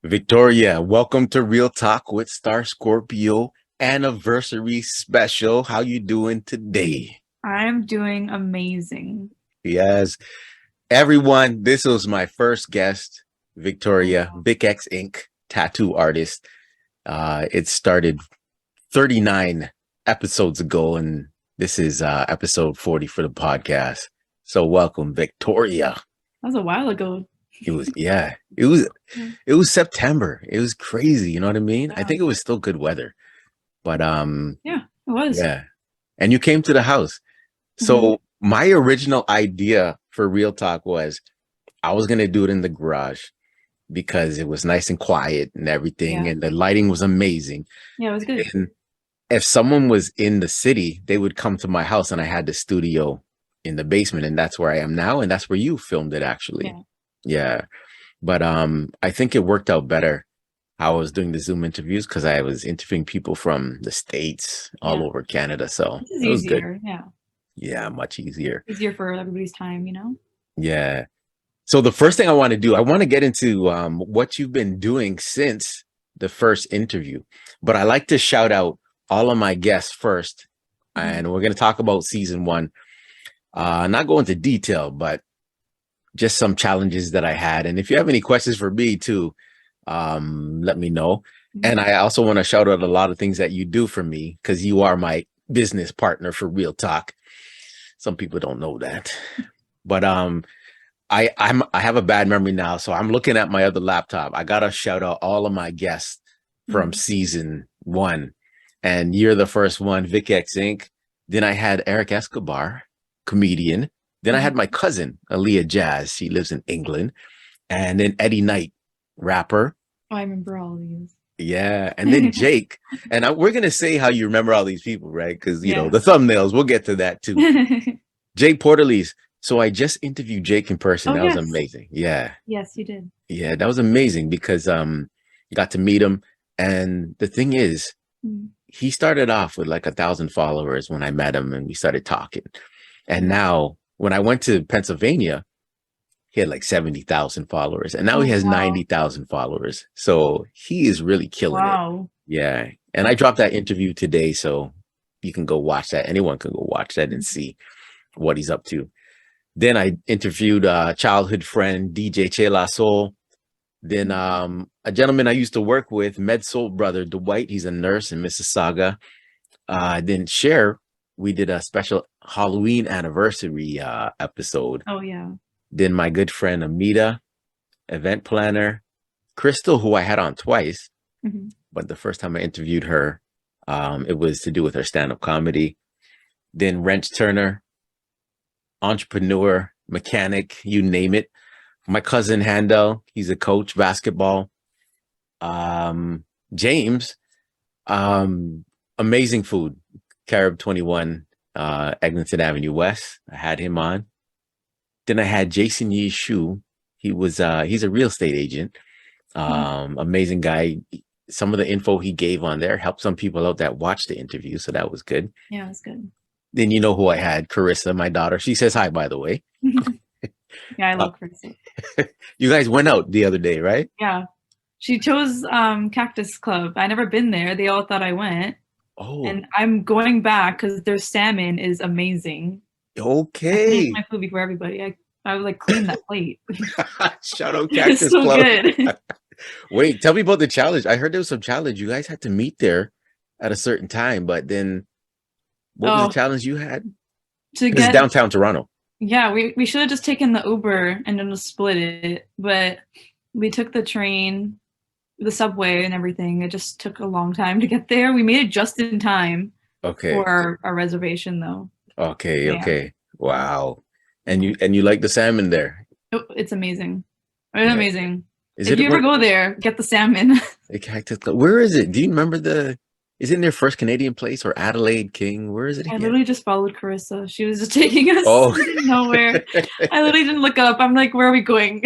Victoria, welcome to Real Talk with Star Scorpio anniversary special. How you doing today? I'm doing amazing. Yes, everyone, this was my first guest, Oh, Victoria, wow. Vic X Ink, tattoo artist. It started 39 episodes ago, and this is episode 40 for the podcast. So welcome, Victoria. That was a while ago. It was, yeah, it was Yeah, it was September. It was crazy, you know what I mean? I yeah, think it was still good weather. But yeah, it was. yeah. And you came to the house. Hmm. So my original idea for Real Talk was I was gonna do it in the garage because it was nice and quiet and everything, Yeah, and the lighting was amazing. yeah, it was good. And if someone was in the city, they would come to my house, and I had the studio in the basement, and that's where I am now, and that's where you filmed it actually. Yeah, Yeah. But I think it worked out better how I was doing the Zoom interviews because I was interviewing people from the States all yeah. over Canada. So This is it was good. easier. Yeah, Yeah, much easier. easier for everybody's time. Yeah. So the first thing I want to do, I want to get into what you've been doing since the first interview. But I like to shout out all of my guests first. Hmm. And we're going to talk about season one. Not go into detail, but just some challenges that I had. And if you have any questions for me too, let me know. And I also want to shout out a lot of things that you do for me because you are my business partner for Real Talk. Some people don't know that, but I have a bad memory now, so I'm looking at my other laptop. I gotta shout out all of my guests from Hmm. season one, and you're the first one, Vic X Ink. Then I had Eric Escobar, comedian. Then I Hmm. had my cousin, Aaliyah Jazz. She lives in England. And then Eddie Knight, rapper. Oh, I remember all these. Yeah. And then Jake. And we're going to say how you remember all these people, right? Because, Yeah. the thumbnails, we'll get to that too. Jake Porterlees. So I just interviewed Jake in person. Oh, That was yes, amazing. Yeah. yes, you did. Yeah. That was amazing because got to meet him. And the thing is, Mm. he started off with like 1,000 followers when I met him and we started talking. And now when I went to Pennsylvania, he had like 70,000 followers and now he Oh, has wow, 90,000 followers. So he is really killing it. wow. Yeah. And I dropped that interview today. So you can go watch that. Anyone can go watch that and Mhm. see what he's up to. Then I interviewed a childhood friend, DJ Chela Soul. Then a gentleman I used to work with, Med Soul brother, Dwight. He's a nurse in Mississauga. Then Cher, we did a special Halloween anniversary episode. Oh, yeah. Then my good friend Amita, event planner, Crystal, who I had on twice, Hmm. but the first time I interviewed her, it was to do with her stand-up comedy. Then Wrench Turner, entrepreneur, mechanic, you name it. My cousin Handel, he's a coach, basketball. James, um, amazing food, Carib 21, Eglinton Avenue West. I had him on. Then I had Jason Yee Shu. He's a real estate agent. Hmm. Amazing guy. Some of the info he gave on there helped some people out that watched the interview, so that was good. Yeah, it was good. Then you know who I had, Carissa, my daughter. She says hi, by the way. Yeah, I Uh, love Chris. you guys went out the other day, right? Yeah. She chose Cactus Club. I never been there. They all thought I went. Oh, And I'm going back because their salmon is amazing. I finished okay. my food before everybody. I was like clean that plate. Shout out It's Cactus so Club. good. Wait, tell me about the challenge. I heard there was some challenge. You guys had to meet there at a certain time, but then what was the Oh, challenge you had? to This is get downtown Toronto. yeah, we should have just taken the Uber and then just split it, but we took the train, the subway and everything. It just took a long time to get there. We made it just in time for Okay. our reservation though. Okay, Yeah. okay. Wow. And Yeah. you like the salmon there. Oh, it's amazing. It's Yeah. amazing. Is If it you ever what go there, get the salmon. the Cactus Club? Where is it? Do you remember is it in their first Canadian place or Adelaide King? Where is it I again? literally just followed Carissa. She was just taking us. Oh, We didn't know where. I literally didn't look up. I'm like, where are we going?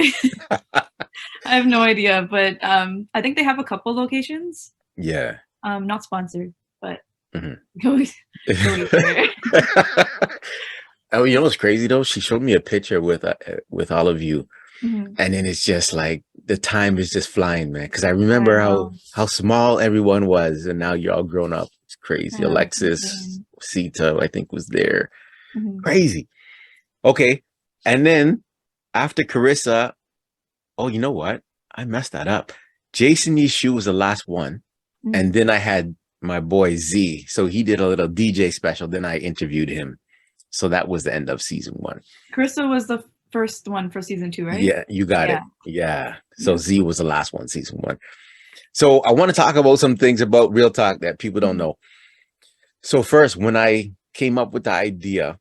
I have no idea, but I think they have a couple locations. yeah. Not sponsored, but Mhm. go go eat there. Oh, you know what's crazy though? She showed me a picture with all of you. Mhm. And then it's just like the time is just flying, man. Because I I remember know. how small everyone was, and now you're all grown up. It's crazy. I know, it's Alexis, insane. Sita, I think was there. Mhm. Crazy. Okay. And then after Carissa, oh, you know what? I messed that up. Jason Yeshu was the last one. And Mhm. then I had my boy Z. So he did a little DJ special. Then I interviewed him. So that was the end of season 1. Carissa was the first one for season 2, right? Yeah, you got Yeah. it. Yeah. So Yeah. Z was the last one, season 1. So I want to talk about some things about Real Talk that people don't Mhm. know. So first, when I came up with the idea,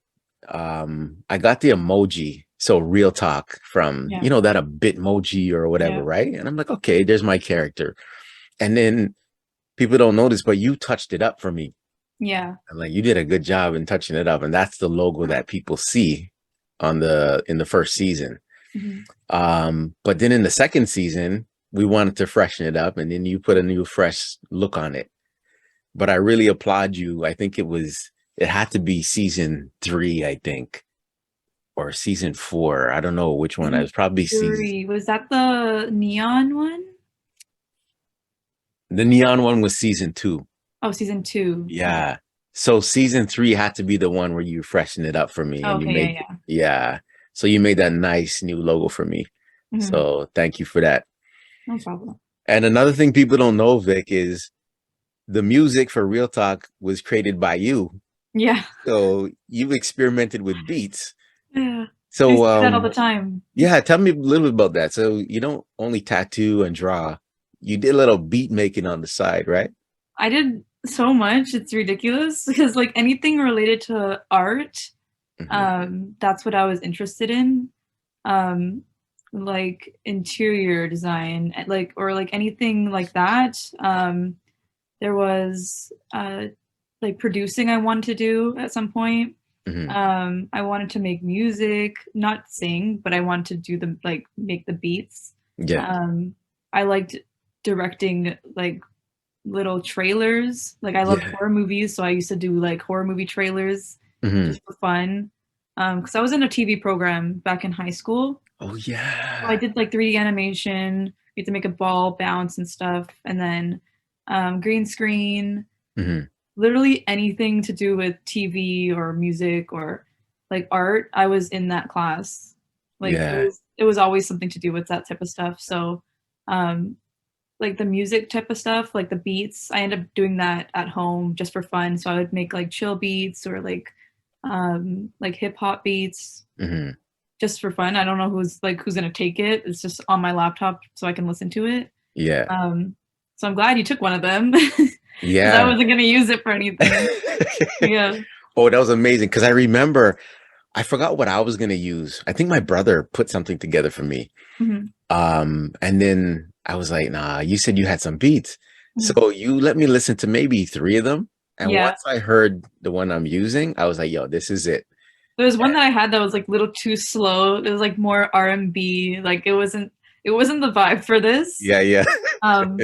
I got the emoji. So Real Talk from, Yeah. you know, that a Bitmoji or whatever, Yeah. right? And I'm like, okay, there's my character. And then people don't notice, but you touched it up for me. Yeah. And like you did a good job in touching it up. And that's the logo that people see in the first season. Mhm. But then in the second season, we wanted to freshen it up, and then you put a new fresh look on it. But I really applaud you. I think it had to be season 3, I think, or season 4. I don't know which one. It Season was probably three. Was that the neon one? the neon one was season 2. Oh, season 2. Okay. Yeah. So season 3 had to be the one where you freshened it up for me, Oh, and you okay. Yeah. made, Yeah. yeah. So you made that nice new logo for me. Mhm. So thank you for that. No problem. And another thing people don't know, Vic, is the music for Real Talk was created by you. Yeah. So you experimented with beats. Yeah. I used So to do that all the time. yeah, tell me a little bit about that. So you don't only tattoo and draw, you did a little beat making on the side, right? I did so much. It's ridiculous because like anything related to art, Hmm. that's what I was interested in. Um, like interior design, like or like anything like that. There was like producing I wanted to do at some point. Hmm. I wanted to make music, not sing, but I wanted to do the like make the beats. Yeah. I liked directing like little trailers. Like I loved Yeah. horror movies, so I used to do like horror movie trailers Hmm. just for fun. Because I was in a TV program back in high school. Oh So I yeah. did like 3D animation. We had to make a ball bounce and stuff, and then green screen, Hmm. literally anything to do with TV or music or like art. I was in that class. Like Yeah. it was always something to do with that type of stuff. So um, like the music type of stuff, like the beats, I ended up doing that at home just for fun. So I would make like chill beats or like hip hop beats Hmm. just for fun. I don't know who's gonna take it. It's just on my laptop so I can listen to it. Yeah. So I'm glad you took one of them because I Yeah. wasn't gonna use it for anything. Yeah. Oh, that was amazing. Because I remember I forgot what I was gonna use. I think my brother put something together for me. Mhm. And then I was like, nah, you said you had some beats. Mhm. So you let me listen to maybe 3 of them. And Yeah. once I heard the one I'm using, I was like, yo, this is it. There was one that I had that was like a little too slow. It was like more R&B. Like it wasn't the vibe for this. Yeah, yeah. Um,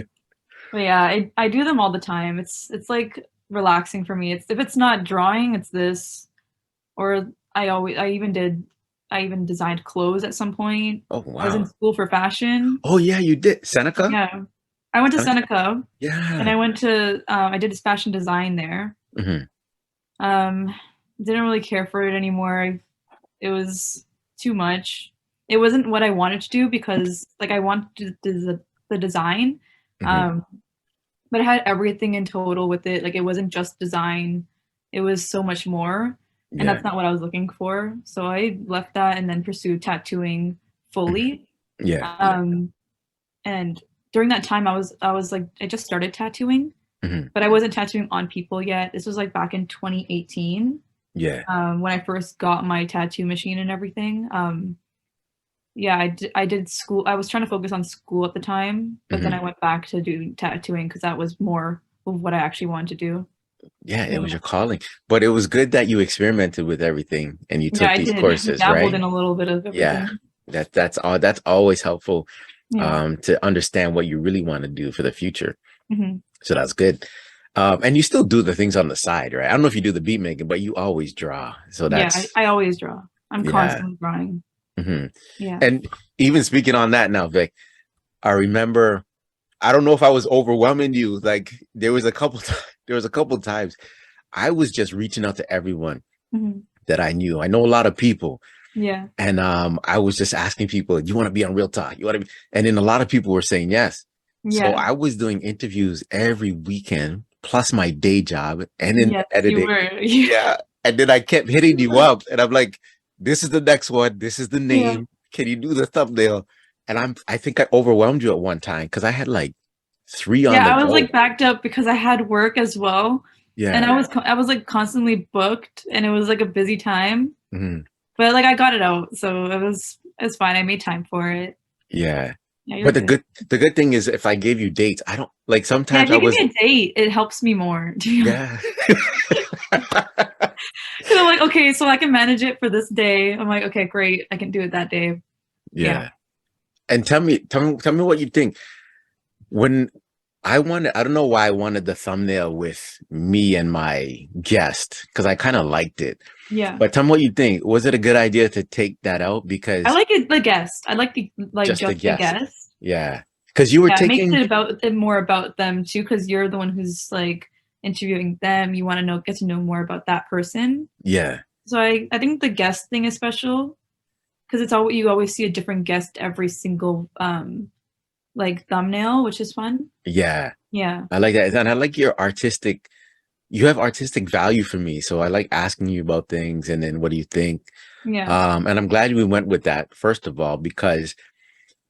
but yeah, I do them all the time. It's like relaxing for me. It's if it's not drawing, it's this. Or I even designed clothes at some point. Oh, I was in wow. school for fashion. Oh, yeah, you did. Seneca? Yeah. I went to Seneca? Seneca and Yeah. I did fashion design there. Hmm. Um, didn't really care for it anymore. It was too much. It wasn't what I wanted to do because like I wanted the design. Hmm. Um, but it had everything in total with it. Like it wasn't just design. It was so much more. And Yeah. that's not what I was looking for. So I left that and then pursued tattooing Hmm. fully. Yeah. Um, and during that time I was like I just started tattooing, Hmm. but I wasn't tattooing on people yet. This was like back in 2018, Yeah. when I first got my tattoo machine and everything. Yeah, I did school. I was trying to focus on school at the time, but then Hmm. I went back to do tattooing because that was more of what I actually wanted to do. Yeah, it Yeah, was your calling. But it was good that you experimented with everything and you yeah, took I these did. courses, Dabbled right? in a little bit of Yeah. everything. That's always helpful Yeah. to understand what you really want to do for the future. Hmm. So that's good. And you still do the things on the side, right? I don't know if you do the beat making, but you always draw. So Yeah, I, that's, I always draw. I'm yeah, constantly drawing. Mhm. Yeah. And even speaking on that now, Vic, I remember, I don't know if I was overwhelming you. Like there was a couple, there was a couple times I was just reaching out to everyone Mhm. that I knew. I know a lot of people, Yeah. and I was just asking people, "You want to be on Real Talk? You want to be?" And then a lot of people were saying yes. So Yeah. I was doing interviews every weekend, plus my day job, and then Yes, you editing. were. Yeah, and then I kept hitting you up, and I'm like, "This is the next one. This is the Yeah. name. Can you do the thumbnail?" And I think I overwhelmed you at one time because I had like three on Yeah, the I was go. like backed up because I had work as well. And Yeah. I was like constantly booked and it was like a busy time. Mhm. But like I got it out. So it was fine. I made time for it. Yeah. Yeah, you're But good. the good thing is if I gave you dates, I don't like Yeah, if sometimes I you give was me a date, it helps me more. Because yeah. I'm like, okay, so I can manage it for this day. I'm like, okay, great. I can do it that day. Yeah. Yeah. And tell me what you think. When I don't know why I wanted the thumbnail with me and my guest because I kind of liked it. Yeah. But tell me what you think. Was it a good idea to take that out I because like it the guest. I like the like just the just the guest? guest. Yeah. Because you were Yeah, it makes taking it about it more about them too, because you're the one who's like interviewing them. You want to get to know more about that person. yeah. So I think the guest thing is special because it's all you always see a different guest every single like thumbnail, which is fun. Yeah. Yeah. I like that. And I like your artistic you have artistic value for me. So I like asking you about things and then what do you think? Yeah. And I'm glad we went with that, first of all, because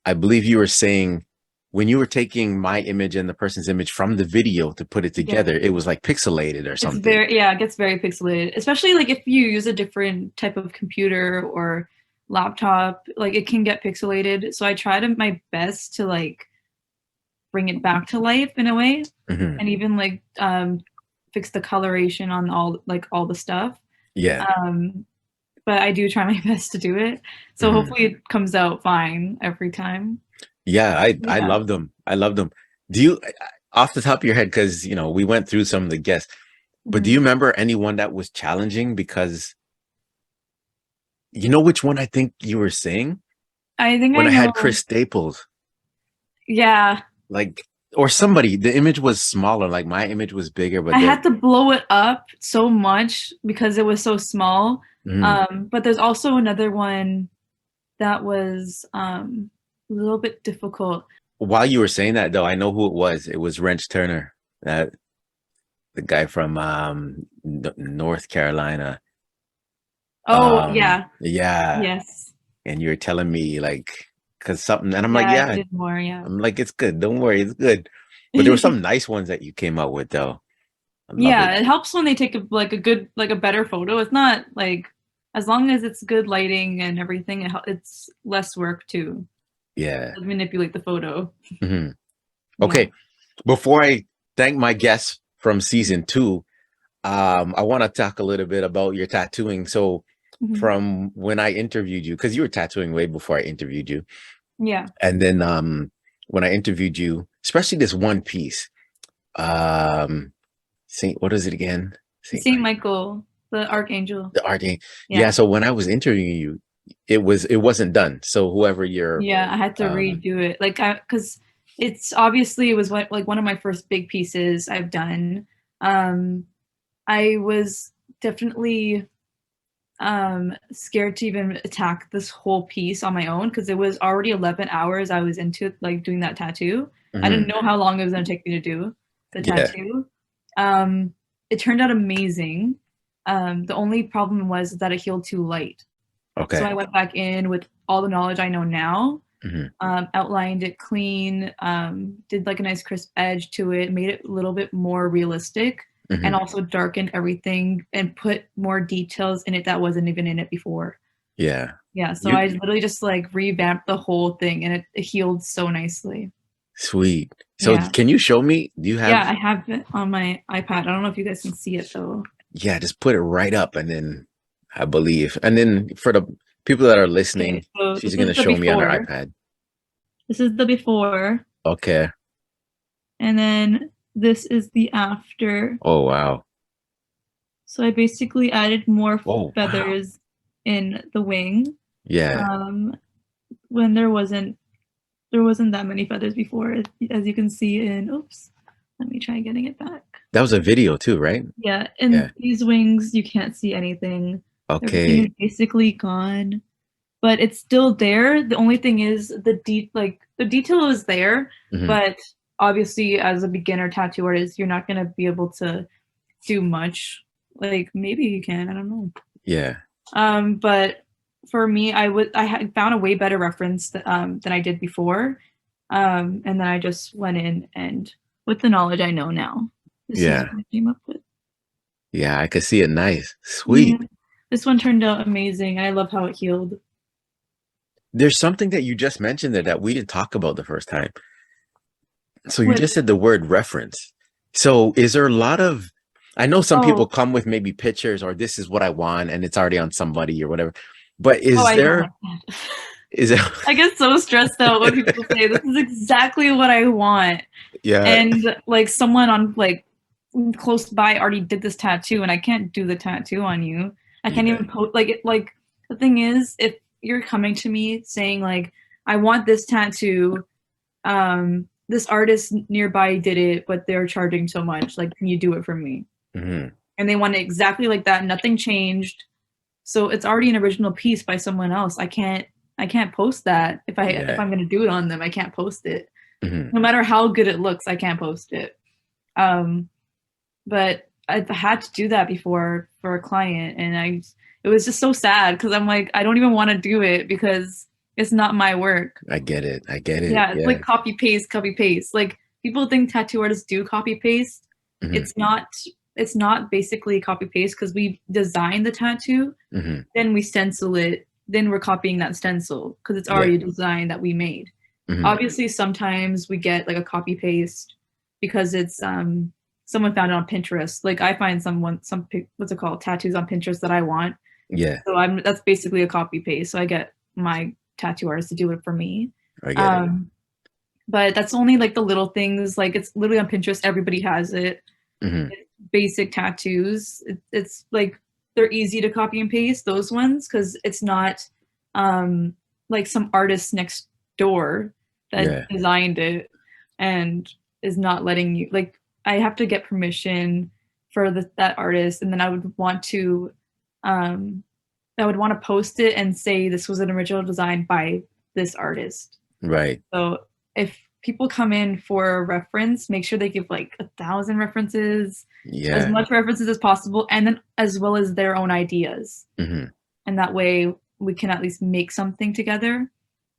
I believe you were saying when you were taking my image and the person's image from the video to put it Yeah. together, it was like pixelated or It's something. very, yeah, it gets very pixelated, especially like if you use a different type of computer or laptop, like it can get pixelated. So I try to my best to like bring it back to life in a way, Hmm. and even like fix the coloration on all the stuff. Yeah. Um, but I do try my best to do it. So Hmm. hopefully it comes out fine every time. Yeah. I Yeah. love them. I love them. Do you, off the top of your head, because, you know, we went through some of the guests, but do Mhm. you remember anyone that was challenging? Because you know which one I think you were saying? I think When I I had know. Chris Staples. Yeah. Like or somebody the image was smaller like my image was bigger but I then had to blow it up so much because it was so small. mm, But there's also another one that was a little bit difficult. while you were saying that though I know who it was Wrench Turner, that the guy from North Carolina. Oh, yeah. Yeah, Yes. and you're telling me like because something and I'm like Yeah, I yeah, needed more, yeah. I'm like it's good, don't worry, it's good. But there were some nice ones that you came up with though. I love it. Yeah, it helps when they take a good like a better photo. It's not like as long as it's good lighting and everything, it's less work to Yeah. manipulate the photo. Hmm. Yeah. Okay, before I thank my guests from season 2, I want to talk a little bit about your tattooing. So Mhm. from when I interviewed you, because you were tattooing way before I interviewed you. Yeah. And then when I interviewed you, especially this one piece, um Saint, what is it again? Saint Saint Mike, Michael, the archangel. the art game. Yeah, Yeah. so when I was interviewing you, it wasn't done. So whoever your Yeah, I had to redo it. Like cuz it's obviously it was like one of my first big pieces I've done. Um I was definitely scared to even attack this whole piece on my own because it was already 11 hours I was into like doing that tattoo. I didn't Mhm. know how long it was going to take me to do the Yeah. tattoo. um it turned out amazing. The only problem was that it healed too light, so Okay. I went back in with all the knowledge I know now, Mhm. outlined it clean, did like a nice crisp edge to it, made it a little bit more realistic, and Mhm. also darkened everything and put more details in it that wasn't even in it before. Yeah. Yeah, so You I literally just like revamped the whole thing and it healed so nicely. sweet. So Yeah. can you show me? Do you Yeah, have I have it on my iPad. I don't know if you guys can see it though. yeah, just put it right up and then I believe. And then for the people that are Okay, listening, so she's this gonna is the show me on her before. iPad. This is the before, Okay. and then this is the after. Oh wow. So I basically added more Oh wow. feathers in the wing. Yeah. When there wasn't that many feathers before, as you can see in, oops, let me try getting it back. That was a video too, right? Yeah, in Yeah. these wings, you can't see anything. Everything Okay. is basically gone, but it's still there. The only thing is the detail is there, Hmm. but obviously as a beginner tattoo artist, you're not gonna be able to do much. Like maybe you can, I don't know. Yeah. But for me, I had found a way better reference than I did before, and then I just went in and with the knowledge I know now, this is Yeah. what I came up with. Yeah. I could see it. Nice. Yeah, Sweet. this one turned out amazing. I love how it healed. There's something that you just mentioned there that we didn't talk about the first time. So you What? just said the word reference. So is there a lot of, I know some people Oh, come with maybe pictures or this is what I want and it's already on somebody or whatever. But oh, is I don't there, like that. is there, I get so stressed out when people say this is exactly what I want, yeah, and like someone on like close by already did this tattoo, and I can't do the tattoo on you. I can't yeah, even post like it. Like the thing is, if you're coming to me saying like I want this tattoo, this artist nearby did it, but they're charging so much. Like, can you do it for me? hmm, And they want it exactly like that. Nothing changed. So it's already an original piece by someone else. I can't post that. If yeah, I'm gonna do it on them, I can't post it. hmm, No matter how good it looks, I can't post it. Um, but I've had to do that before for a client, and it was just so sad because I'm like, I don't even want to do it because it's not my work. I get it. I get it. Yeah, it's Yeah. like copy paste, copy paste. Like people think tattoo artists do copy paste. Hmm. It's not. It's not basically copy paste because we design the tattoo, Hmm. then we stencil it, then we're copying that stencil because it's Yeah. already a design that we made. Hmm. Obviously, sometimes we get like a copy paste because it's someone found it on Pinterest. Like I find what's it called, tattoos on Pinterest that I want. Yeah. So I'm that's basically a copy paste. So I get my tattoo artist to do it for me. I get it. Um, but that's only like the little things. Like it's literally on Pinterest. Everybody has it. Hmm. It's basic tattoos. It's like they're easy to copy and paste those ones because it's not like some artist next door that Yeah. designed it and is not letting you like I have to get permission for that artist, and then um I would want to post it and say this was an original design by this artist. Right. So if people come in for a reference, make sure they give like 1,000 references, as Yeah. much references as possible, and then as well as their own ideas. Hmm. And that way we can at least make something together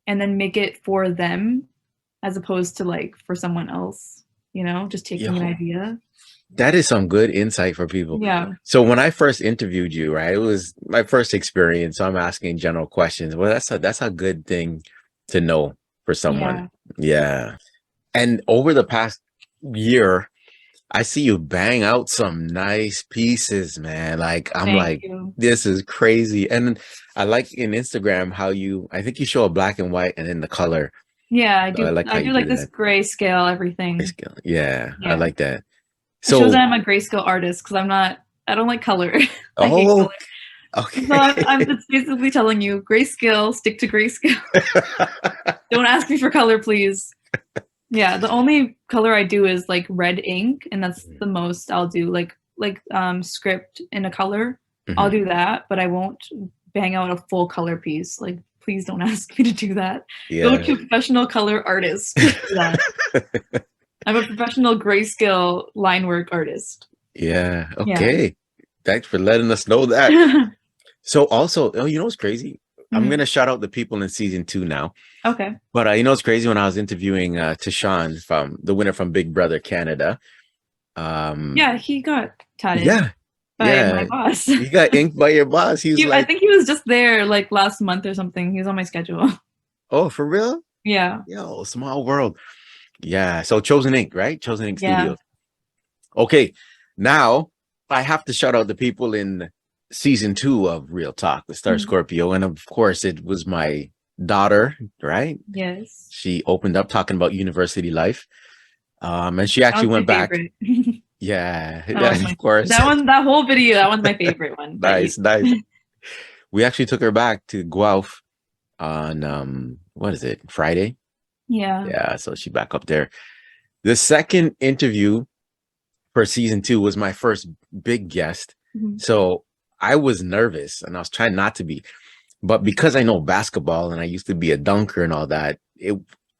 and then make it for them as opposed to like for someone else, just taking an Yo, idea. that is some good insight for people. Yeah. So when I first interviewed you, right, it was my first experience. So I'm asking general questions. Well, that's a good thing to know for someone. Yeah. Yeah. And over the past year, I see you bang out some nice pieces, man. Like I'm Thank like, you. this is crazy. And I like in Instagram how I think you show a black and white and then the color. Yeah, I So I do like how I you do do like this that. grayscale everything. Grayscale. Yeah, I Yeah. like that. It shows that So, I'm a grayscale artist because I don't like color. I hate oh, color. So I'm okay. it's basically telling you grayscale, stick to grayscale. Don't ask me for color, please. Yeah, the only color I do is like red ink, and that's the most I'll do. Like script in a color, I'll Mhm. do that, but I won't bang out a full color piece. Like, please don't ask me to do that. Go Yeah. to a professional color artist for that. I'm a professional grayscale line work artist. Yeah. Yeah. Okay. Thanks for letting us know that. So also, oh, you know what's crazy? I'm Mhm. gonna shout out the people in season 2 now. Okay. But you know what's crazy when I was interviewing Tashawn from the winner from Big Brother Canada. Um, Yeah, he got tatted yeah, by my yeah. boss. He got inked by your boss. He was I like, think he was just there like last month or something. He was on my schedule. "Oh, for real? Yeah. Yo, small world." Yeah. So Chosen Ink, right? Chosen Ink Yeah. Studios. Okay. Now I have to shout out the people in season 2 of Real Talk with Star Mhm. Scorpio, and of course, it was my daughter, right? Yes. She opened up talking about university life. And she That actually was my went back. favorite. Yeah, That was of course. that whole video, that one's my favorite one that you Nice, nice. We actually took her back to Guelph on what is it, Friday? Yeah. Yeah, so she back up there. The second interview for season 2 was my first big guest. Mhm. So I was nervous and I was trying not to be. But because I know basketball and I used to be a dunker and all that,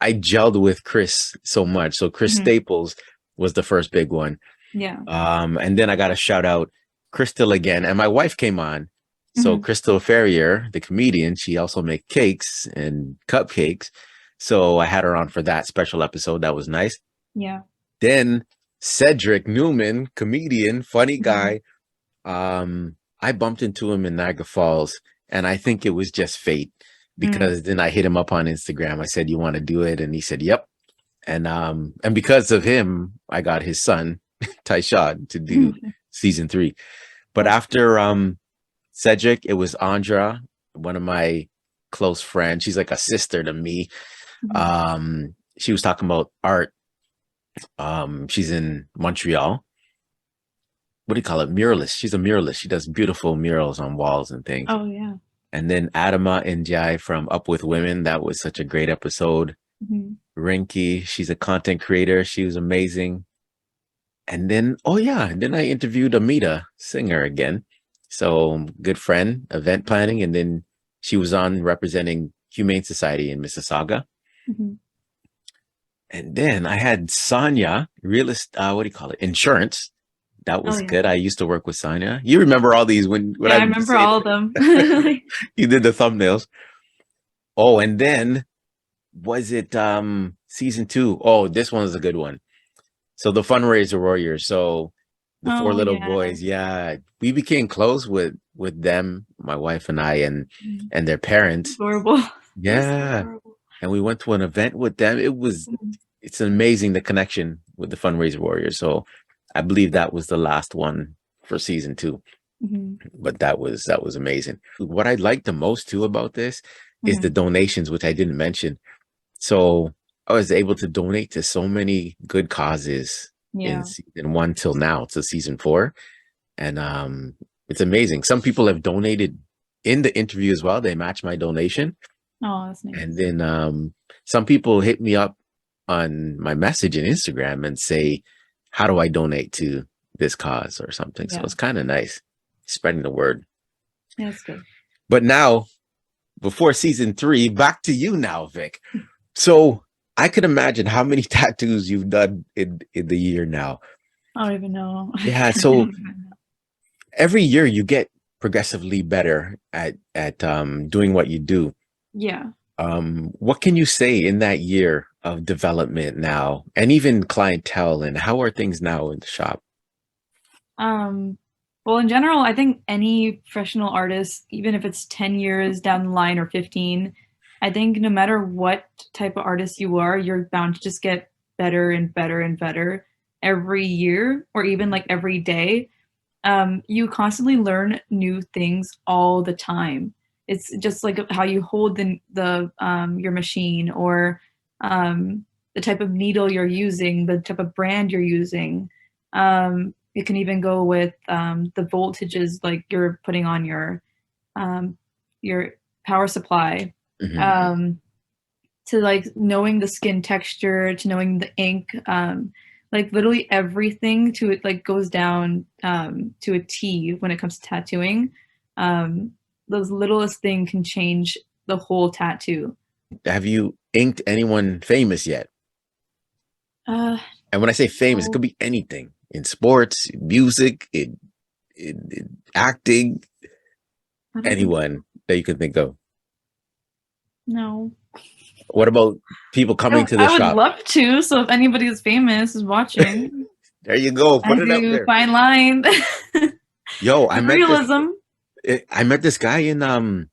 I gelled with Chris so much. So Chris Mhm. Staples was the first big one. Yeah. And then I got to shout out Crystal again. And my wife came on. So Mhm. Crystal Ferrier, the comedian, she also make cakes and cupcakes. So I had her on for that special episode. That was nice. Yeah. Then Cedric Newman, comedian, funny Mhm. guy. I bumped into him in Niagara Falls, and I think it was just fate because then I hit him up on Instagram. I said, "You want to do it?" And he said, "Yep." And because of him, I got his son, Tyshawn, to do season 3. But after Cedric, it was Andra, one of my close friends. She's like a sister to me. Mhm. She was talking about art. She's in Montreal. What do you call it? Muralist. She's a muralist. She does beautiful murals on walls and things. Oh yeah. And then Adama Njai from Up With Women. That was such a great episode. Mhm. Rinky, she's a content creator. She was amazing. And then, oh yeah, and then I interviewed Amita Singer again. So good friend, event planning. And then she was on representing Humane Society in Mississauga. Mhm. And then I had Sonia, realist, what do you call it? Insurance. That Oh was yeah. good. I used to work with Sonia. You remember all these when Yeah, I I remember say all of them. you did the thumbnails. Oh, and then was it season 2? Oh, this one was a good one. So the fundraiser warriors. So the 4 Oh little yeah. boys, yeah, we became close with them, my wife and I, and Mhm. their parents. Adorable. They're so Yeah, adorable. and we went to an event with them. Mhm. It's amazing, the connection with the fundraiser warriors. So I believe that was the last one for season 2. Mhm. But that was amazing. What I like the most too about this is the Mhm. donations, which I didn't mention. So I was able to donate to so many good causes in Yeah. season 1 till now to season 4. And it's amazing. Some people have donated in the interview as well. They match my donation. Oh, that's And nice. then some people hit me up on my message in Instagram and say, how do I donate to this cause or something? So Yeah. it's kind of nice spreading the word. Yeah, that's good. But now, before season 3, back to you now, Vic. So I could imagine how many tattoos you've done in the year now. I don't even know. Yeah. I So don't even know. every year you get progressively better at doing what you do. Yeah. What can you say in that year of development now, and even clientele, and how are things now in the shop? Um, well, in general, I think any professional artist, even if it's 10 years down the line or 15, I think no matter what type of artist you are, you're bound to just get better and better and better every year or even like every day. You constantly learn new things all the time. It's just like how you hold the your machine or the type of needle you're using, the type of brand you're using. It can even go with the voltages like you're putting on um, your power supply. Mhm. To like knowing the skin texture, to knowing the ink, like literally everything to it like goes down to a T when it comes to tattooing. Um, those littlest thing can change the whole tattoo. Have you inked anyone famous yet? Uh, And when I say famous, it no, could be anything in sports, in music, in acting, I don't think anyone that you could think of. no. What about people coming to the I would shop? love to. So if anybody is famous is watching, There you go. I Put it up do there. fine line. Yo, I met this. Realism. I met this guy in I'm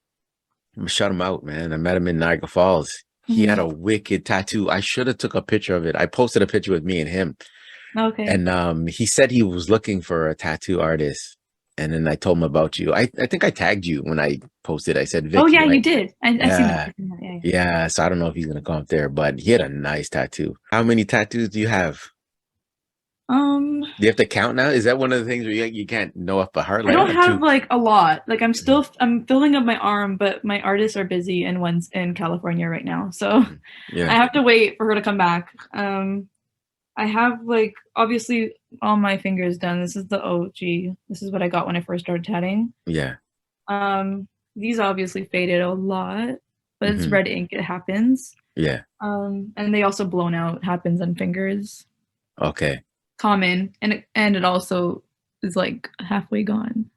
gonna shut him out, man. I met him in Niagara Falls. He had Mhm. a wicked tattoo. I should have took a picture of it. I posted a picture with me and him. Okay. And he said he was looking for a tattoo artist. And then I told him about you. I think I tagged you when I posted. I said, Oh Vic, yeah, you you might. did. I seen that. Yeah. I seen that. Yeah, yeah. Yeah. So I don't know if he's gonna come up there, but he had a nice tattoo. How many tattoos do you have? Um, Do you have to count now? Is that one of the things where you can't know off by heart? I Like I don't have have two. like a lot. Like I'm filling up my arm, but my artists are busy and one's in California right now. So I Yeah. have to wait for her to come back. I have like obviously all my fingers done. This is the OG. This is what I got when I first started tatting. Yeah. These obviously faded a lot, but it's Hmm. red ink. It happens. Yeah. And they also blown out. Happens on fingers. Okay. Common, and it also is like halfway gone.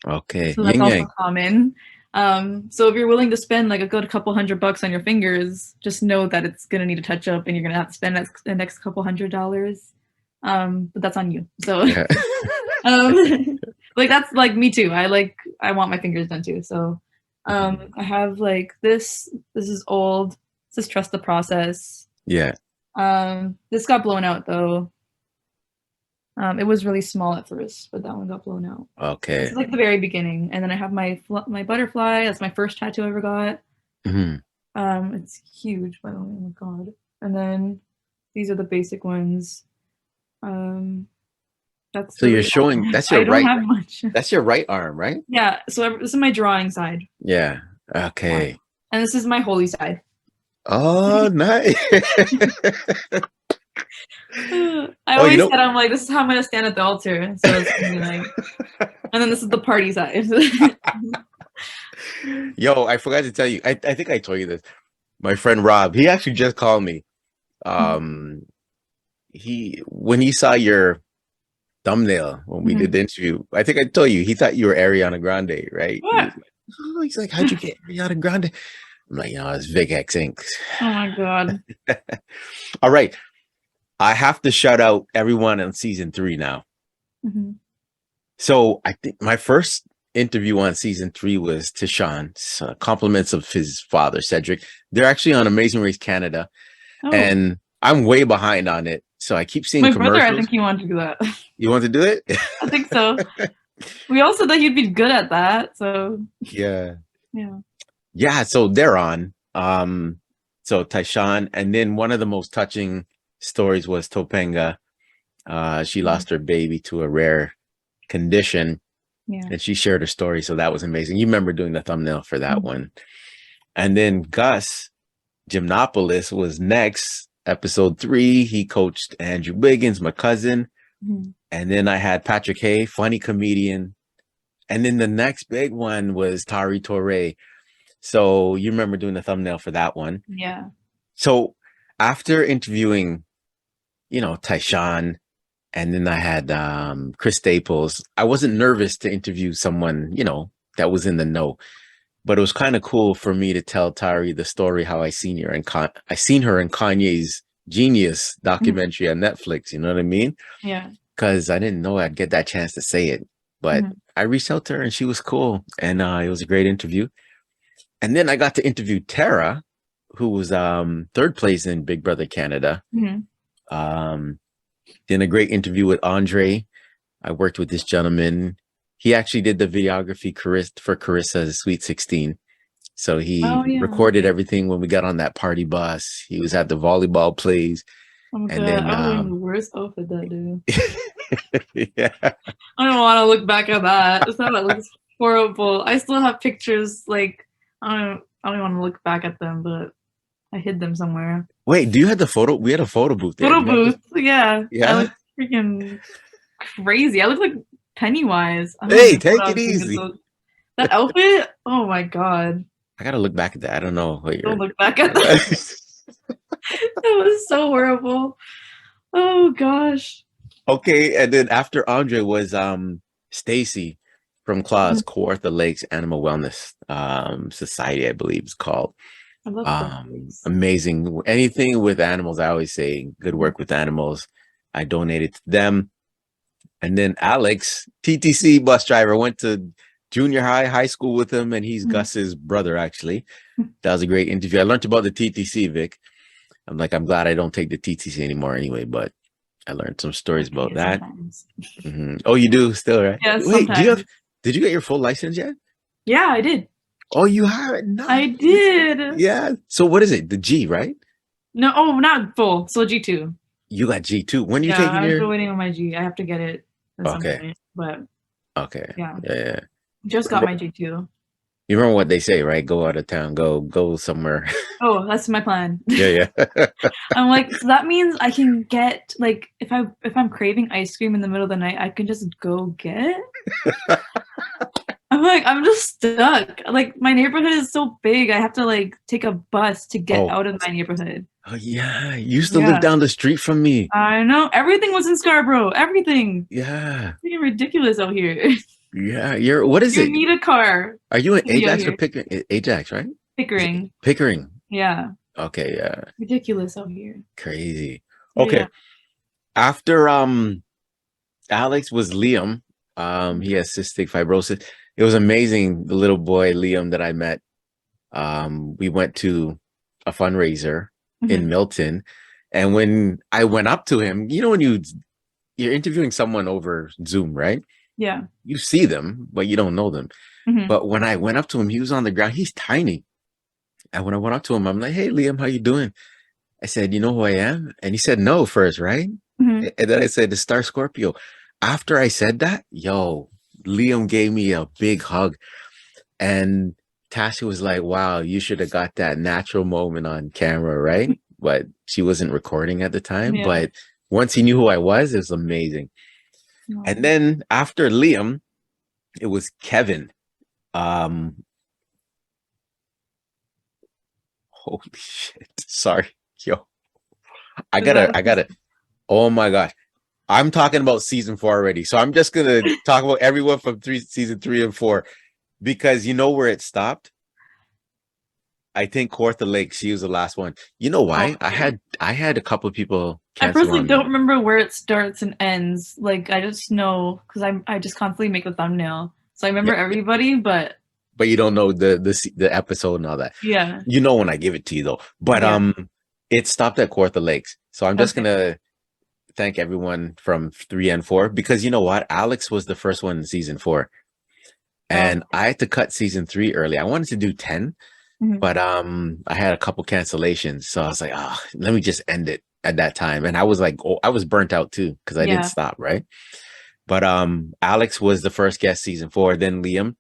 Okay. So that's Yin also yang. common. So if you're willing to spend like a good couple $100 on your fingers, just know that it's gonna need a touch up, and you're gonna have to spend the next couple $100. But that's on you. So, Yeah. like that's like me too. I want my fingers done too. So, I have like this. This is old. This is Trust the Process. Yeah. This got blown out though. It was really small at first, but that one got blown out. This Okay. is like the very beginning, and then I have my butterfly. That's my first tattoo I ever got. Hmm. It's huge, by the way. Oh my god! And then these are the basic ones. Um, that's So you're really all. showing I don't have much. that's your right arm, right? Yeah. So this is my drawing side. Yeah. Yeah. Okay. And this is my holy side. Oh, nice. I Oh, you always know, said I'm like, this is how I'm gonna stand at the altar. So it's gonna be like, and then this is the party side. yo, I forgot to tell you. I think I told you this. My friend Rob, he actually just called me. Um, he when he saw your thumbnail when we did the interview, I think I told you he thought you were Ariana Grande, right? He What? was like, oh, he's like, how'd you get Ariana Grande? I'm like, it's Vic X Ink. Oh my god. All right. I have to shout out everyone on season 3 now. Mm-hmm. So I think my first interview on season 3 was Tishawn. Compliments of his father, Cedric. They're actually on Amazing Race Canada. Oh. And I'm way behind on it. So I keep seeing My commercials. brother, I think he wanted to do that. You want to do it? I think so. We all said that he'd be good at that. So Yeah. yeah. Yeah. So they're on. So Tyshawn. And then one of the most touching stories was Topanga. She lost her baby to a rare condition. Yeah. And she shared her story. So that was amazing. You remember doing the thumbnail for that one. And then Gus Gymnopolis was next. Episode 3, he coached Andrew Wiggins, my cousin. And then I had Patrick Hay, funny comedian. And then the next big one was Tari Torre. So you remember doing the thumbnail for that one. Yeah. So after interviewing, Tyshawn, and then I had Chris Staples, I wasn't nervous to interview someone, that was in the know. But it was kind of cool for me to tell Tari the story how I seen her in Kanye's Genius documentary on Netflix. You know what I mean? Yeah. Because I didn't know I'd get that chance to say it. But I reached out to her and she was cool. And it was a great interview. And then I got to interview Tara, who was 3rd place in Big Brother Canada. Then a great interview with Andre. I worked with this gentleman. He actually did the videography for Carissa's Sweet 16. So he recorded everything when we got on that party bus. He was at the volleyball plays. Oh my and god, then I was wearing the worst outfit that day. Yeah. I don't want to look back at that. That looks horrible. I still have pictures. Like I don't want to look back at them, but I hid them somewhere. Wait, do you have the photo? We had a photo booth there. Photo booth, yeah. Yeah. I look freaking crazy. I look like Pennywise. Hey, take it easy. That outfit? Oh my god. I gotta look back at that. I don't know what Don't look back at that. That was so horrible. Oh gosh. Okay, and then after Andre was Stacy from Claus, Kawartha Lakes Animal Wellness Society, I believe it's called. I love amazing. Anything with animals, I always say good work with animals. I donated to them. And then Alex, TTC bus driver, went to junior high school with him, and he's Gus's brother, actually. That was a great interview. I learned about the TTC, Vic. I'm glad I don't take the TTC anymore anyway, but I learned some stories about that. Oh, you do still, right? Yeah, wait, did you get your full license yet? Yeah, I did. Oh, you have it? Nice. I did. Yeah. So what is it? The G, right? No, not full. So G2. You got G2. When you Yeah, taking I'm your? still waiting on my G. I have to get it at some Okay. point. But Okay. yeah, Yeah. just got my G2. You remember what they say, right? Go out of town, go somewhere. Oh, that's my plan. Yeah, yeah. I'm like, so that means I can get like if I'm craving ice cream in the middle of the night, I can just go get it. I'm like, I'm just stuck. Like my neighborhood is so big, I have to like take a bus to get Oh, out of my neighborhood. oh yeah. You used to live Yeah, down the street from me. I know. Everything was in Scarborough. Everything. Yeah. It's freaking ridiculous out here. Yeah. You're what is You it? need a car Are you in to be out Ajax or here. Pickering? Ajax, right? Is it Pickering. Pickering. Yeah. Okay, yeah. Ridiculous out here. Crazy. Yeah. Okay. After Alex was Liam. He has cystic fibrosis. It was amazing. The little boy Liam that I met. We went to a fundraiser in Milton, and when I went up to him, you know, when you're interviewing someone over Zoom, right? Yeah. You see them, but you don't know them. But when I went up to him, he was on the ground. He's tiny. And when I went up to him, I'm like, "Hey, Liam, how you doing?" I said, "You know who I am?" And he said, "No," first, right? And then I said, "The Star Scorpio." After I said that, yo, Liam gave me a big hug. And Tasha was like, "Wow, you should have got that natural moment on camera, right?" But she wasn't recording at the time. Yeah. But once he knew who I was, it was amazing. And then after Liam, it was Kevin. Holy shit. Sorry. Yo. I gotta. Oh my gosh. I'm talking about season 4 already. So I'm just gonna talk about everyone from season 3 and 4. Because you know where it stopped? I think Cortha Lake, she was the last one. You know why? Okay. I had a couple of people I cancel personally on don't me. remember where it starts and ends. Like I just know because I just constantly make the thumbnail, so I remember Yeah, everybody. But but you don't know the episode and all that. yeah, You know when I give it to you though. But yeah, it stopped at Cortha Lakes. So I'm just okay, gonna thank everyone from 3 and 4 because you know what? Alex was the first one in season 4. And I had to cut season 3 early. I wanted to do 10, but I had a couple cancellations. So I was like, oh, let me just end it at that time. And I was like, oh, I was burnt out too because I didn't yeah, stop, right? But Alex was the first guest season 4, then Liam,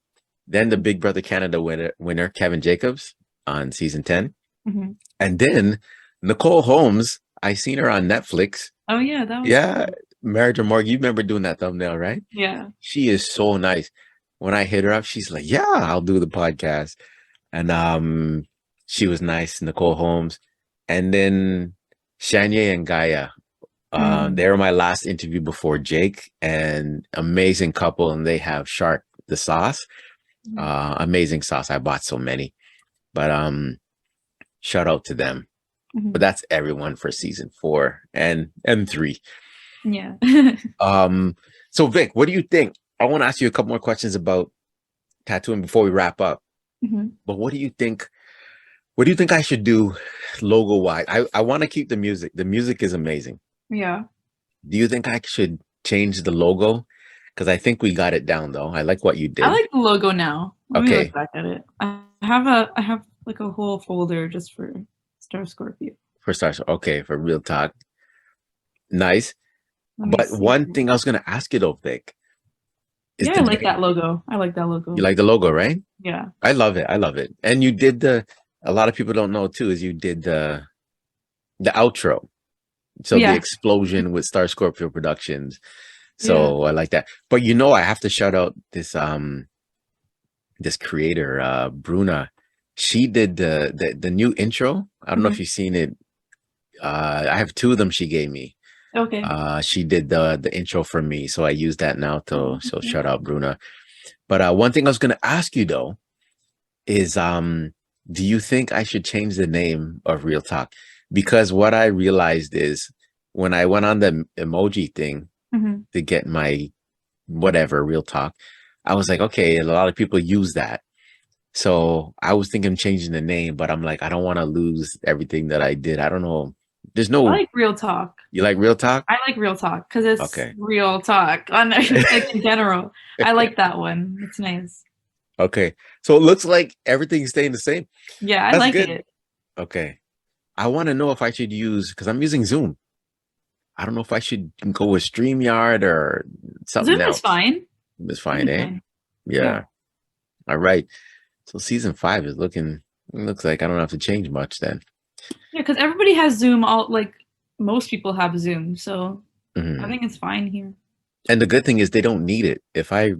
then the Big Brother Canada winner Kevin Jacobs on season 10. And then Nicole Holmes, I seen her on Netflix. Oh yeah, that was Yeah, cool. Marriage or Morgue. You remember doing that thumbnail, right? Yeah, She is so nice. When I hit her up, she's like, "Yeah, I'll do the podcast." And she was nice, Nicole Holmes. And then Shanye and Gaia. They were my last interview before Jake, and amazing couple. And they have Shark the sauce, amazing sauce. I bought so many, but shout out to them. But that's everyone for season 4 and 3. yeah. So Vic, what do you think? I want to ask you a couple more questions about tattooing before we wrap up. But what do you think? What do you think I should do logo wise? I want to keep the music. The music is amazing. Yeah. Do you think I should change the logo? Because I think we got it down though. I like what you I did. like the logo now. Let me Okay. look back at it. I have like a whole folder just for Star Scorpio. For stars. Okay, for real talk. Nice. Let me But see. one thing I was gonna ask you though, Vic, is Yeah, I like that logo. I like that logo. you like the logo, right? Yeah. I love it. I love it. And you did a lot of people don't know too, is you did the outro. So the Yeah. explosion with Star Scorpio Productions. So I like that. But you know, I have to shout out this this creator, Bruna. She did the new intro. I don't know if you've seen it. I have 2 of them she gave me. Okay. She did the intro for me. So I use that now to so shout out Bruna. But one thing I was gonna ask you though is do you think I should change the name of Real Talk? Because what I realized is when I went on the emoji thing to get my whatever Real Talk, I was like, okay, a lot of people use that. So I was thinking of changing the name, but I'm like, I don't want to lose everything that I did. I don't know. There's no. I like Real Talk. You like Real Talk? I like Real Talk because it's okay. real talk on like in general. I like that one. It's nice. Okay. So it looks like everything's staying the same. Yeah, I That's like good. it. Okay. I want to know if I should use because I'm using Zoom. I don't know if I should go with StreamYard or something Zoom is else. fine. It's Zoom fine, is eh? fine. Yeah. All right. So season 5 is looking, looks like I don't have to change much then. Yeah, because everybody has Zoom. All like most people have Zoom, so I Mhm. think it's fine here. And the good thing is they don't need it. If I Yeah,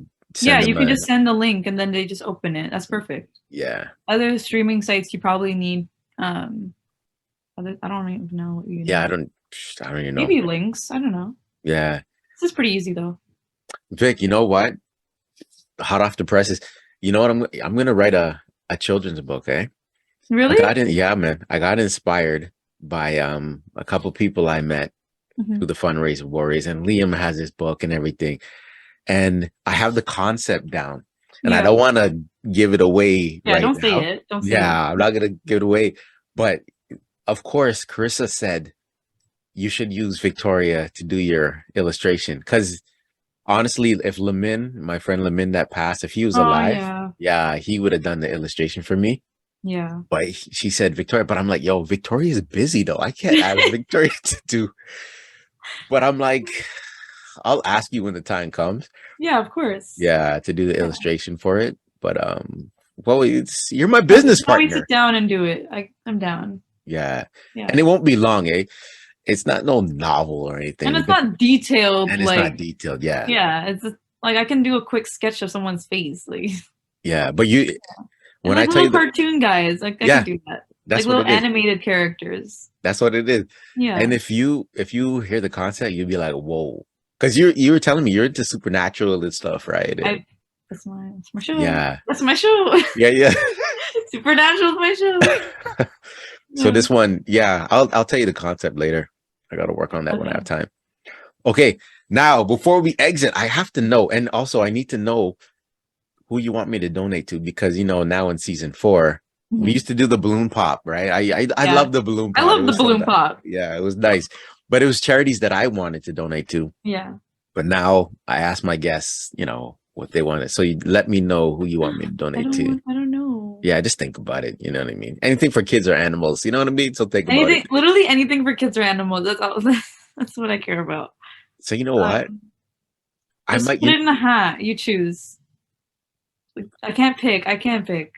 send you them can a, just send the link and then they just open it. That's perfect. yeah, Other streaming sites, you probably need I don't even know what you yeah, need. I don't even know. Maybe links. I don't know. Yeah. This is pretty easy though. Vic, you know what? Hot off the presses. You know what? I'm gonna write a children's book, eh? Really? Yeah, man. I got inspired by a couple people I met Hmm. through the fundraiser warriors, and Liam has his book and everything. And I have the concept down. And I Yeah. don't want to give it away Yeah. right Don't say now. it. Don't say it. Yeah, I'm not gonna give it away. But of course, Carissa said you should use Victoria to do your illustration. Because honestly, if Lamin, my friend Lamin that passed, if he was Oh alive, yeah. yeah, he would have done the illustration for me. Yeah. But she said Victoria, but I'm like, yo, Victoria's busy though. I can't ask Victoria to do. But I'm like, I'll ask you when the time comes. Yeah. Of course. Yeah, to do the Yeah. illustration for it. But well, you're my How business about we partner. sit down and do it? I'm down. Yeah. Yeah. And it won't be long, eh? It's not no novel or anything. And We it's could, not detailed and it's not like detailed. Yeah. yeah. It's just, like I can do a quick sketch of someone's face, like Yeah. But you and when I like tell little you that, cartoon guys. Like I yeah, could do that. that's Like what little it is. animated characters. That's what it is. Yeah. And if you hear the concept, you'll be like, whoa. Because you were telling me you're into supernatural and stuff, right? And That's my show. yeah. That's my show. Yeah, yeah. Supernatural is my show. So Yeah. this one, yeah, I'll tell you the concept later. I gotta work on that when I Okay. have time. Okay, now before we exit, I have to know, and also I need to know who you want me to donate to because now in season 4, we Mhm. used to do the balloon pop, right? I Yeah. love the balloon I pop. It love the was so balloon nice. pop. Yeah, it was nice. But it was charities that I wanted to donate to. Yeah. But now I ask my guests, what they wanted. So you let me know who you want me to donate to. I don't know. Yeah, just think about it. You know what I mean? Anything for kids or animals. You know what I mean? So think about it. Literally anything for kids or animals. That's all. That's what I care about. So you know what? I Just might, put it in a hat. You choose. Like, I can't pick.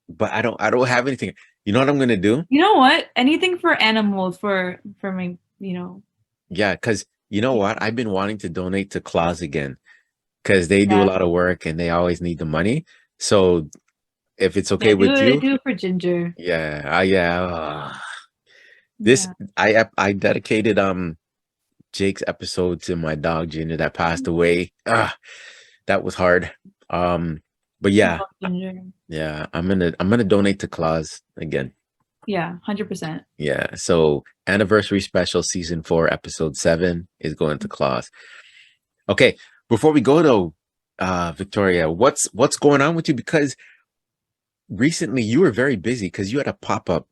but I don't have anything. You know what I'm gonna do? You know what? Anything for animals for my. Yeah, because you know what? I've been wanting to donate to Claus again because they do a Yeah. lot of work and they always need the money. So if it's okay Yeah, with you, do it for Ginger. yeah. This I dedicated Jake's episode to my dog Ginger that passed away. That was hard. But yeah, Ginger. yeah, I'm gonna donate to Claus again. Yeah, 100%. Yeah. So anniversary special season 4, episode 7 is going to Claus. Okay, before we go though, Victoria, what's going on with you? Because recently you were very busy because you had a pop-up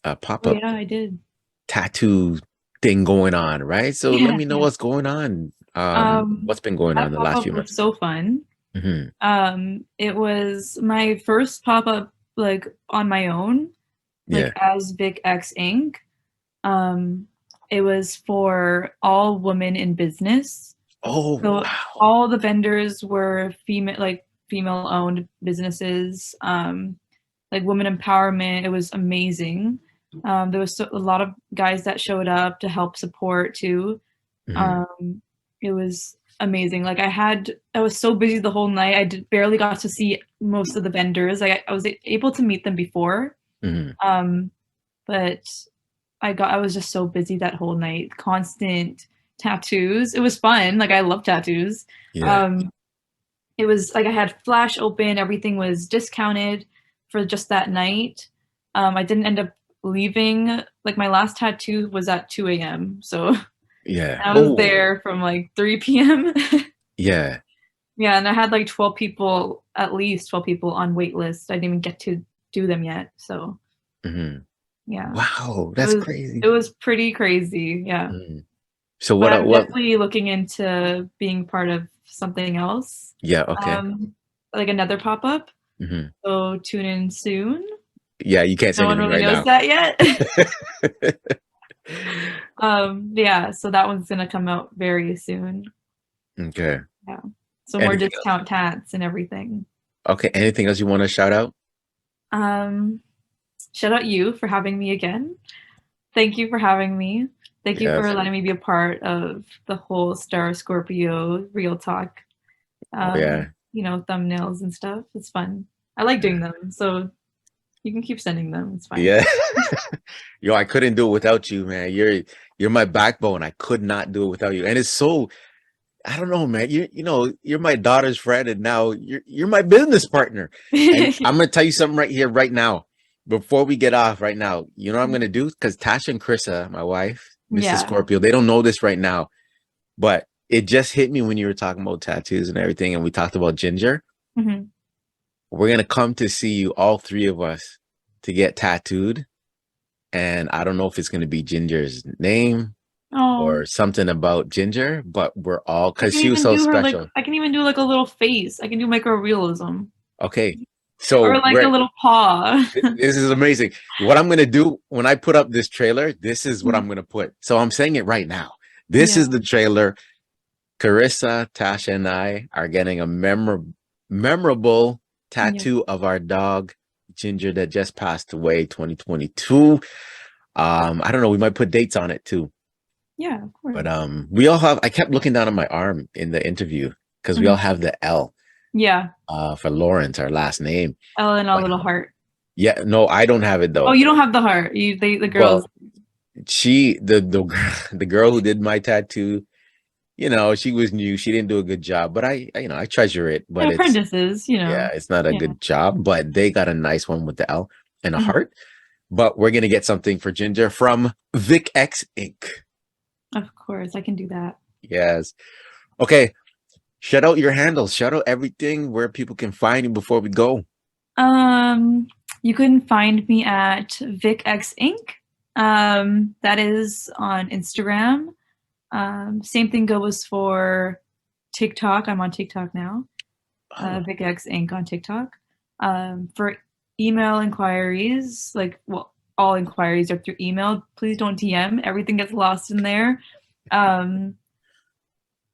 Yeah, I did. tattoo thing going on, right? So let me know Yeah. what's going on. What's been going on That the last pop-up few was months? so fun. Mhm. It was my first pop-up like on my own, like as Vic X Ink. It was for all women in business. Oh, So wow. all the vendors were female-owned businesses, like women empowerment. It was amazing. There was a lot of guys that showed up to help support too. Mhm. It was amazing. Like I was so busy the whole night. I barely got to see most of the vendors. Like I was able to meet them before, Mhm. but I was just so busy that whole night. Constant tattoos. It was fun. Like I love tattoos. Yeah. It was like I had Flash open. Everything was discounted for just that night. I didn't end up leaving. Like my last tattoo was at 2 a.m. So Yeah. I was there from like 3 p.m. Yeah. Yeah, and I had like 12 people, at least 12 people on wait list. I didn't even get to do them yet. So Mhm. yeah. Wow, that's crazy. It was pretty crazy. Yeah. Mhm. So But what? I'm What? definitely looking into being part of something else. Yeah. Okay. Like another pop-up. Mhm. So tune in soon. Yeah, you can't say No one anything really right knows now. that yet. Yeah, so that one's gonna come out very soon. Okay. Yeah. So more Anything else? discount tats and everything. Okay. Anything else you want to shout out? Um, Shout out you for having me again. Thank you for having me. Thank you for Yes. letting me be a part of the whole Star Scorpio real talk. Oh yeah. Thumbnails and stuff. It's fun. I like doing them, so you can keep sending them. It's fine. Yeah. Yo, I couldn't do it without you, man. You're my backbone. I could not do it without you. And it's so, I don't know, man. You're my daughter's friend, and now you're my business partner. And I'm gonna tell you something right here, right now, before we get off right now. You know what I'm gonna do? Because Tasha and Krissa, my wife, Mrs. Yeah. Scorpio, they don't know this right now, but it just hit me when you were talking about tattoos and everything, and we talked about Ginger. Mhm. We're gonna come to see you, all three of us, to get tattooed. And I don't know if it's gonna be Ginger's name Oh, or something about Ginger, but we're all, I because can she was even so do her like special. I can even do like a little face. I can do microrealism Okay, or so like a little paw. this is amazing. What I'm gonna do when I put up this trailer, this is what I'm gonna put. So I'm saying it right now. This Yeah. is the trailer. Carissa, Tasha, and I are getting a memorable Yeah. tattoo of our dog Ginger that just passed away 2022. I don't know, we might put dates on it too. Yeah, of course. But we all have, I kept looking down at my arm in the interview because we all have the L Yeah. for Lawrence, our last name. Ella and a But little heart. yeah, no, I don't have it Oh, though. you don't have the heart. The girls. Well, the girl who did my tattoo, she was new. She didn't do a good job, but I treasure it. But Apprentices, yeah, it's not a Yeah. good job, but they got a nice one with the L and a Mhm. heart. But we're gonna get something for Ginger from Vic X Ink. Of course, I can do that. Yes. Okay. Shout out your handles. Shout out everything where people can find you before we go. You can find me at Vic X Ink. That is on Instagram. Same thing goes for TikTok. I'm on TikTok now. Vic X Ink on TikTok. For email inquiries, all inquiries are through email. Please don't DM. Everything gets lost in there.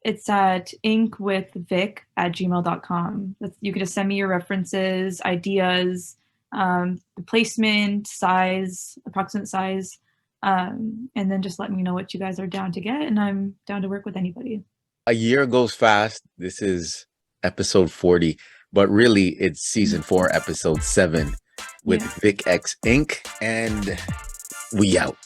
It's at inkwithvic@gmail.com. You can just send me your references, ideas, the placement, size, approximate size, and then just let me know what you guys are down to get, and I'm down to work with anybody. A year goes fast. This is episode 40, but really it's season 4, episode 7 with Vic X Ink, and we out.